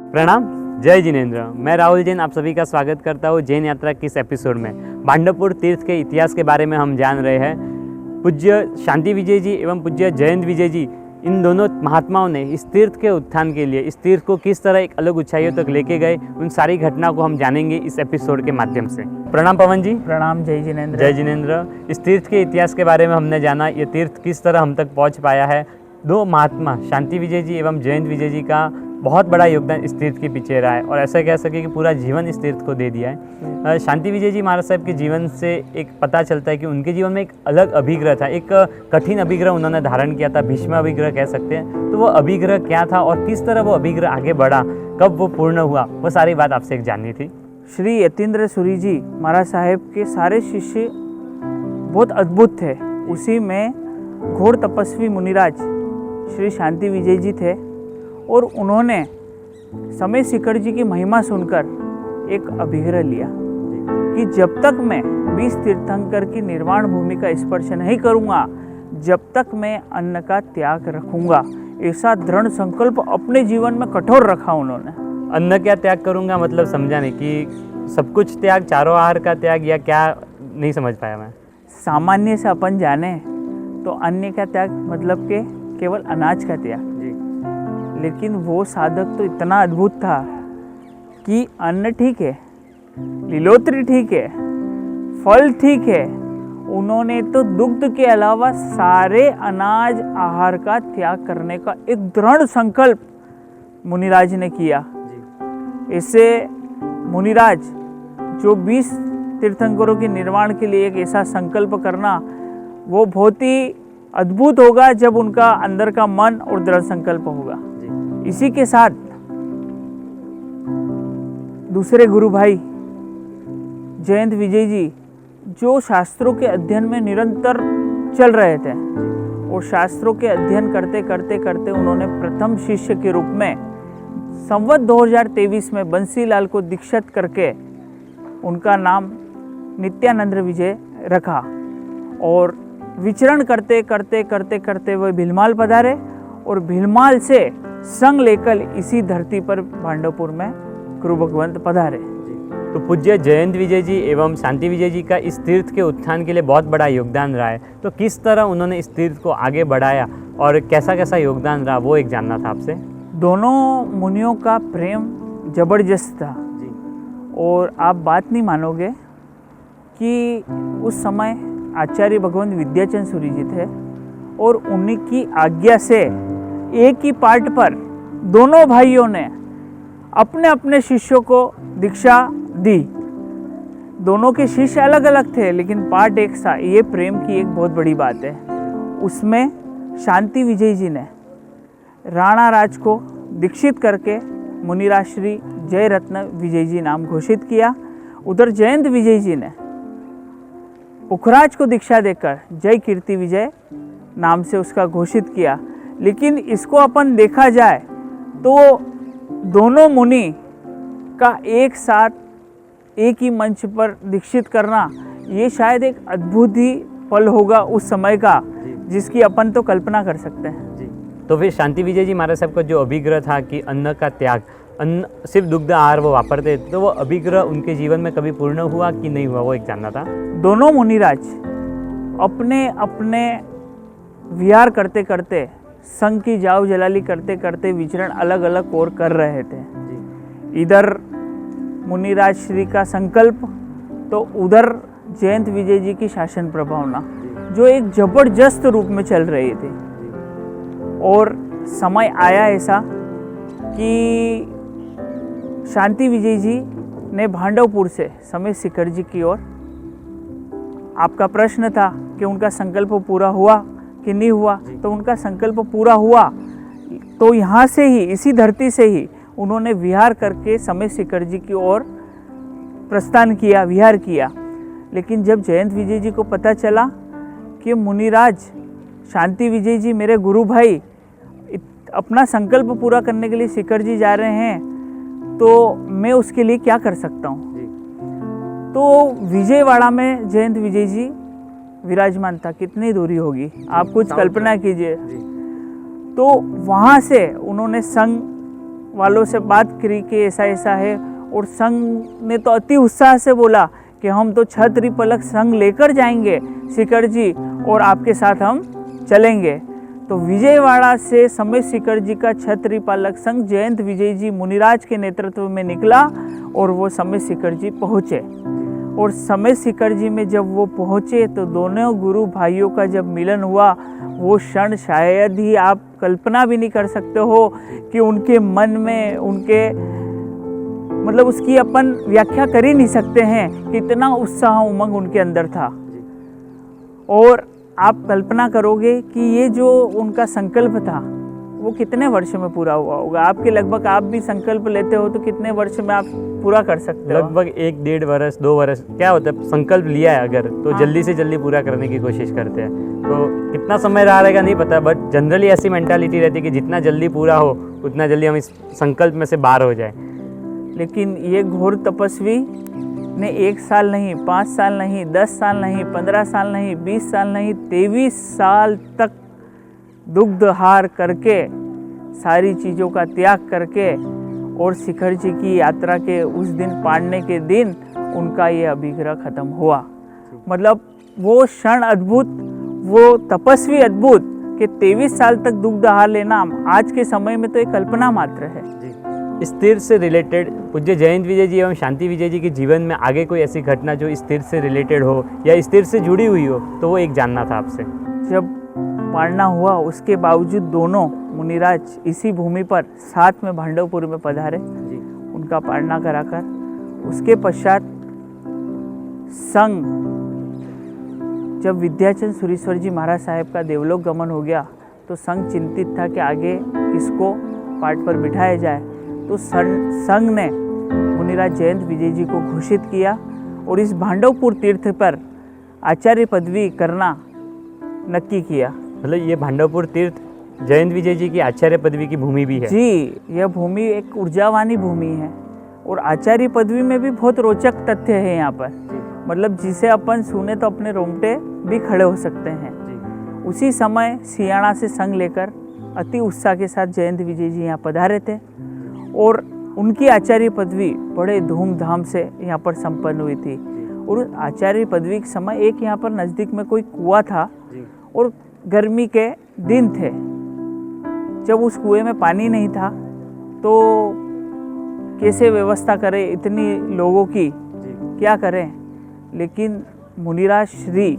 प्रणाम, जय जिनेंद्र। मैं राहुल जैन आप सभी का स्वागत करता हूँ जैन यात्रा की इस एपिसोड में। भांडवपुर तीर्थ के इतिहास के बारे में हम जान रहे हैं। पूज्य शांति विजय जी एवं पूज्य जयंत विजय जी, इन दोनों महात्माओं ने इस तीर्थ के उत्थान के लिए इस तीर्थ को किस तरह एक अलग ऊंचाइयों तक लेके गए, उन सारी घटना को हम जानेंगे इस एपिसोड के माध्यम से। प्रणाम पवन जी। प्रणाम, जय जिनेंद्र। जय जिनेंद्र। इस तीर्थ के इतिहास के बारे में हमने जाना, ये तीर्थ किस तरह हम तक पहुँच पाया है। दो महात्मा शांति विजय जी एवं जयंत विजय जी का बहुत बड़ा योगदान इस तीर्थ के पीछे रहा है और ऐसा कह सके कि पूरा जीवन इस तीर्थ को दे दिया है। शांति विजय जी महाराज साहब के जीवन से एक पता चलता है कि उनके जीवन में एक अलग अभिग्रह था, एक कठिन अभिग्रह उन्होंने धारण किया था, भीष्म अभिग्रह कह सकते हैं। तो वो अभिग्रह क्या था और किस तरह वो अभिग्रह आगे बढ़ा, कब वो पूर्ण हुआ, वो सारी बात आपसे एक जाननी थी। श्री यतीन्द्र सूरी जी महाराज साहेब के सारे शिष्य बहुत अद्भुत थे। उसी में घोर तपस्वी मुनिराज श्री शांति विजय जी थे और उन्होंने समय सिकड़ जी की महिमा सुनकर एक अभिग्रह लिया कि जब तक मैं 20 तीर्थंकर की निर्वाण भूमि का स्पर्श नहीं करूंगा, जब तक मैं अन्न का त्याग रखूंगा। ऐसा दृढ़ संकल्प अपने जीवन में कठोर रखा उन्होंने। अन्न क्या त्याग करूंगा मतलब समझा नहीं कि सब कुछ त्याग, चारों आहार का त्याग, या क्या, नहीं समझ पाया मैं। सामान्य से अपन जाने तो अन्न का त्याग मतलब के केवल अनाज का त्याग, लेकिन वो साधक तो इतना अद्भुत था कि अन्न ठीक है, लीलोत्री ठीक है, फल ठीक है, उन्होंने तो दुग्ध के अलावा सारे अनाज आहार का त्याग करने का एक दृढ़ संकल्प मुनिराज ने किया। इससे मुनिराज जो 20 तीर्थंकरों के निर्माण के लिए एक ऐसा संकल्प करना, वो बहुत ही अद्भुत होगा जब उनका अंदर का मन और दृढ़ संकल्प होगा। इसी के साथ दूसरे गुरु भाई जयंत विजय जी, जो शास्त्रों के अध्ययन में निरंतर चल रहे थे और शास्त्रों के अध्ययन करते करते करते उन्होंने प्रथम शिष्य के रूप में संवत 2023 में बंसीलाल को दीक्षित करके उनका नाम नित्यानंद विजय रखा और विचरण करते करते करते करते वह भीलमाल पधारे और भीलमाल से संग लेकर इसी धरती पर भांडवपुर में गुरु भगवंत पधारे। तो पूज्य जयंत विजय जी एवं शांति विजय जी का इस तीर्थ के उत्थान के लिए बहुत बड़ा योगदान रहा है। तो किस तरह उन्होंने इस तीर्थ को आगे बढ़ाया और कैसा कैसा योगदान रहा, वो एक जानना था आपसे। दोनों मुनियों का प्रेम जबरदस्त था और आप बात नहीं मानोगे कि उस समय आचार्य भगवंत विद्याचंद सूरी जी थे और उन्हीं की आज्ञा से एक ही पाठ पर दोनों भाइयों ने अपने अपने शिष्यों को दीक्षा दी। दोनों के शिष्य अलग अलग थे लेकिन पाठ एक सा। ये प्रेम की एक बहुत बड़ी बात है। उसमें शांति विजय जी ने राणा राज को दीक्षित करके मुनिराज श्री जय रत्न विजय जी नाम घोषित किया। उधर जयंत विजय जी ने पुखराज को दीक्षा देकर जय कीर्ति विजय नाम से उसका घोषित किया। लेकिन इसको अपन देखा जाए तो दोनों मुनि का एक साथ एक ही मंच पर दीक्षित करना, ये शायद एक अद्भुत ही पल होगा उस समय का, जिसकी अपन तो कल्पना कर सकते हैं। तो फिर शांति विजय जी महाराज साहब का जो अभिग्रह था कि अन्न का त्याग, अन्न सिर्फ दुग्ध आहार वो वापरते, तो वो अभिग्रह उनके जीवन में कभी पूर्ण हुआ कि नहीं हुआ, वो एक जानना था। दोनों मुनिराज अपने अपने विहार करते करते, संघ की जाव जलाली करते करते विचरण अलग अलग और कर रहे थे। इधर मुनिराज श्री का संकल्प तो उधर जयंत विजय जी की शासन प्रभावना, जो एक जबरदस्त रूप में चल रही थी। और समय आया ऐसा कि शांति विजय जी ने भांडवपुर से समय सिकड़ जी की ओर, आपका प्रश्न था कि उनका संकल्प पूरा हुआ कि नहीं हुआ, तो उनका संकल्प पूरा हुआ। तो यहाँ से ही, इसी धरती से ही उन्होंने विहार करके समय सिकड़ जी की ओर प्रस्थान किया, विहार किया। लेकिन जब जयंत विजय जी को पता चला कि मुनिराज शांति विजय जी मेरे गुरु भाई अपना संकल्प पूरा करने के लिए सिकड़ जी जा रहे हैं, तो मैं उसके लिए क्या कर सकता हूँ। तो विजयवाड़ा में जयंत विजय जी विराजमान था। कितनी दूरी होगी आप कुछ कल्पना कीजिए। तो वहाँ से उन्होंने संघ वालों से बात करी कि ऐसा ऐसा है, और संघ ने तो अति उत्साह से बोला कि हम तो छत्री पलक संघ लेकर जाएंगे शिखर जी, और आपके साथ हम चलेंगे। तो विजयवाड़ा से समय शिखर जी का छत्री पालक संघ जयंत विजय जी मुनिराज के नेतृत्व में निकला और वो समय शिखर जी पहुँचे। और समय शिखर जी में जब वो पहुँचे तो दोनों गुरु भाइयों का जब मिलन हुआ, वो क्षण शायद ही आप कल्पना भी नहीं कर सकते हो कि उनके मन में, उनके मतलब उसकी अपन व्याख्या कर ही नहीं सकते हैं, कितना उत्साह उमंग उनके अंदर था। और आप कल्पना करोगे कि ये जो उनका संकल्प था वो कितने वर्ष में पूरा हुआ होगा। आपके लगभग आप भी संकल्प लेते हो तो कितने वर्ष में आप पूरा कर सकते हो? लगभग 1-1.5 वर्ष 2 वर्ष। क्या होता है, संकल्प लिया है अगर तो जल्दी से जल्दी पूरा करने की कोशिश करते हैं। तो कितना समय रहा रहेगा नहीं पता, बट जनरली ऐसी मेंटालिटी रहती है कि जितना जल्दी पूरा हो उतना जल्दी हम इस संकल्प में से बाहर हो जाए। लेकिन ये घोर तपस्वी ने 1 साल नहीं, 5 साल नहीं, 10 साल नहीं, 15 साल नहीं, 20 साल नहीं, 23 साल तक दुग्धहार करके, सारी चीज़ों का त्याग करके, और शिखर जी की यात्रा के उस दिन पाड़ने के दिन उनका ये अभिग्रह खत्म हुआ। मतलब वो क्षण अद्भुत, वो तपस्वी अद्भुत कि 23 साल तक दुग्धहार लेना आज के समय में तो एक कल्पना मात्र है। इस तीर्थ से रिलेटेड पूज्य जयंत विजय जी एवं शांति विजय जी के जीवन में आगे कोई ऐसी घटना जो इस तीर्थ से रिलेटेड हो या इस तीर्थ से जुड़ी हुई हो, तो वो एक जानना था आपसे। जब पाड़ना हुआ उसके बावजूद दोनों मुनिराज इसी भूमि पर साथ में भांडवपुर में पधारे, उनका पाड़ना कराकर। उसके पश्चात संघ, जब विद्याचंद सुरेश्वर जी महाराज साहब का देवलोक गमन हो गया तो संघ चिंतित था कि आगे किसको पाठ पर बिठाया जाए। तो संघ ने मुनिराज जयंत विजय जी को घोषित किया और इस भांडवपुर तीर्थ पर आचार्य पदवी करना नक्की किया। मतलब ये भांडवपुर तीर्थ जयंत विजय जी की आचार्य पदवी की भूमि भी है? जी, यह भूमि एक ऊर्जावानी भूमि है और आचार्य पदवी में भी बहुत रोचक तथ्य है यहाँ पर। मतलब जिसे अपन सुने तो अपने रोंगटे भी खड़े हो सकते हैं। उसी समय सियाणा से संघ लेकर अति उत्साह के साथ जयंत विजय जी यहाँ पधारे थे और उनकी आचार्य पदवी बड़े धूमधाम से यहाँ पर संपन्न हुई थी। और आचार्य पदवी के समय एक यहाँ पर नज़दीक में कोई कुआं था और गर्मी के दिन थे। जब उस कुएं में पानी नहीं था तो कैसे व्यवस्था करें इतनी लोगों की, क्या करें। लेकिन मुनिराज श्री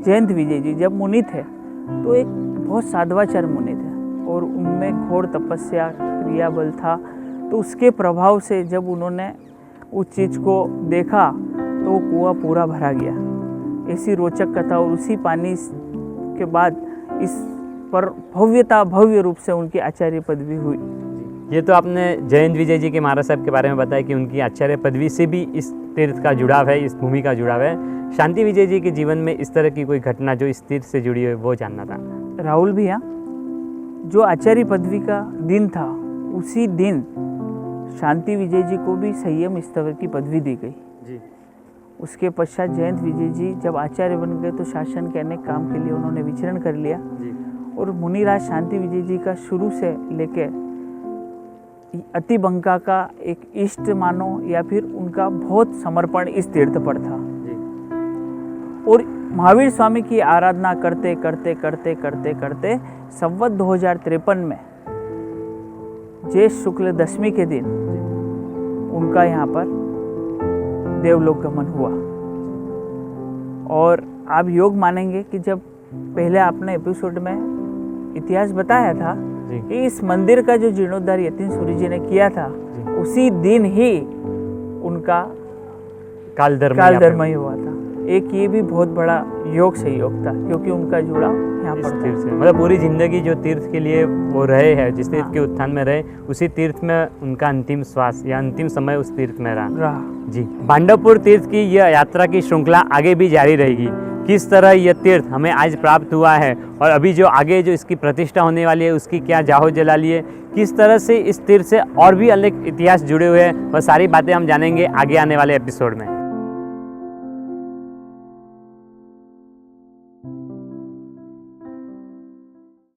जयंत विजय जी जब मुनि थे तो एक बहुत साधवाचार मुनि थे और उनमें घोर तपस्या क्रिया बल था। तो उसके प्रभाव से जब उन्होंने उस चीज़ को देखा तो वो कुआं पूरा भरा गया। ऐसी रोचक कथा, और उसी पानी के बाद इस पर भव्य रूप से उनकी आचार्य पदवी हुई। ये तो आपने जयंत विजय जी के महाराज साहब के बारे में बताया कि उनकी आचार्य पदवी से भी इस तीर्थ का जुड़ाव है, इस भूमि का जुड़ाव है। शांति विजय जी के जीवन में इस तरह की कोई घटना जो इस तीर्थ से जुड़ी है वो जानना था। राहुल भैया, जो आचार्य पदवी का दिन था उसी दिन शांति विजय जी को भी संयम स्तवर की पदवी दी गई जी। उसके पश्चात जयंत विजय जी जब आचार्य बन गए तो शासन के अनेक काम के लिए उन्होंने विचरण कर लिया जी। और मुनिराज शांति विजय जी का शुरू से लेके अतिबंका का एक इष्ट मानो या फिर उनका बहुत समर्पण इस तीर्थ पर था जी। और महावीर स्वामी की आराधना करते करते करते करते करते संवत 2053 में ज्येष्ठ शुक्ल दशमी के दिन उनका यहाँ पर देवलोक गमन हुआ। और आप योग मानेंगे कि जब पहले आपने एपिसोड में इतिहास बताया था कि इस मंदिर का जो जीर्णोद्धार यतीन सूरी जी ने किया था उसी दिन ही उनका कालधर्म हुआ था। एक ये भी बहुत बड़ा योग संयोग था क्योंकि उनका जुड़ाव यहाँ पर तीर्थ से, मतलब पूरी जिंदगी जो तीर्थ के लिए वो रहे हैं, जिस तीर्थ के उत्थान में रहे, उसी तीर्थ में उनका अंतिम श्वास या अंतिम समय उस तीर्थ में रहा जी। भांडवपुर तीर्थ की यह यात्रा की श्रृंखला आगे भी जारी रहेगी। किस तरह यह तीर्थ हमें आज प्राप्त हुआ है और अभी जो आगे जो इसकी प्रतिष्ठा होने वाली है उसकी क्या जाहो जलाली है, किस तरह से इस तीर्थ से और भी अलग इतिहास जुड़े हुए हैं, वह सारी बातें हम जानेंगे आगे आने वाले एपिसोड में।